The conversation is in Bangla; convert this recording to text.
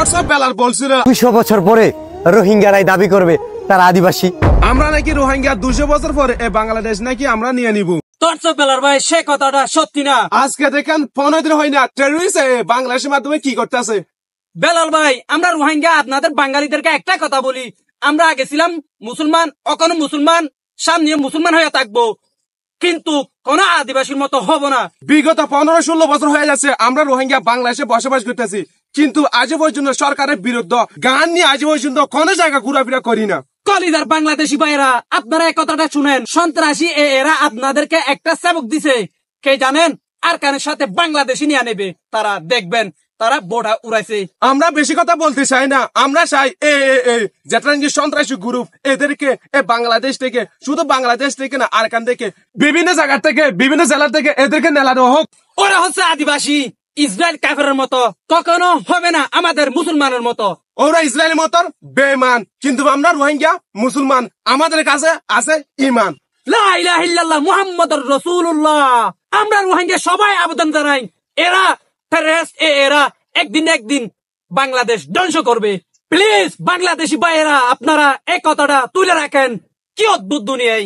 হোয়াটসঅ্যাপ বেলার বলছিল 200 বছর পরে রোহিঙ্গারাই দাবি করবে তারা আদিবাসী। আমরা নাকি রোহিঙ্গা 200 বছর পরে বাংলাদেশ নাকি আমরা নিয়ে নিব। হোয়াটসঅ্যাপ বেলার ভাই সে কথাটা সত্যি না। আজকে দেখেন 15 দিন হয় না টেররিস্ট বাংলাদেশের মাধ্যমে কি করতেছে। বেলাল ভাই আমরা রোহিঙ্গা আপনাদের বাঙালিদেরকে একটা কথা বলি, আমরা আগে ছিলাম মুসলমান, এখনো মুসলমান, সামনে মুসলমান হয়ে থাকবো, কিন্তু কোন আদিবাসীর মতো হব না। বিগত 15-16 বছর হয়ে যাচ্ছে আমরা রোহিঙ্গা বাংলাদেশে বসবাস করতেছি, কিন্তু আজ পর্যন্ত সরকারের বিরুদ্ধে গান নিয়ে আজ পর্যন্ত কোন জায়গা ঘোরাফেরা করি না। কলিদার বাংলাদেশি ভাইরা আপনারা এই কথাটা শুনেন, সন্ত্রাসী এরা আপনাদেরকে একটা সেবক দিছে, কে জানেন? আরকানের সাথে বাংলাদেশি নিয়ে নেবে, তারা দেখবেন তারা বোর্ডা উড়াইছে। আমরা বেশি কথা বলতে চাই না, আমরা চাই যেটা সন্ত্রাসী গ্রুপ এদেরকে বাংলাদেশ থেকে, শুধু বাংলাদেশ থেকে না আরকান থেকে, বিভিন্ন জায়গা থেকে, বিভিন্ন জেলা থেকে এদেরকে নেলা দেওয়া হোক। ওরা হচ্ছে আদিবাসী, ইসরায়েল কাফেরের মতো কখনো হবে না আমাদের মুসলমানের মতো। ওরা ইসরায়েলের মতো বেঈমান, কিন্তু আমরা রোহিঙ্গা মুসলমান, আমাদের কাছে আছে ইমান। লা ইলাহা ইল্লাল্লাহ মুহাম্মাদুর রাসূলুল্লাহ। আমরা রোহিঙ্গা সবাই আবেদন জানাই, এরা টেররিস্ট, এরা একদিন বাংলাদেশ ধ্বংস করবে। প্লিজ বাংলাদেশি ভাইয়েরা আপনারা এই কথাটা তুলে রাখেন। কি অদ্ভুত দুনিয়ায়।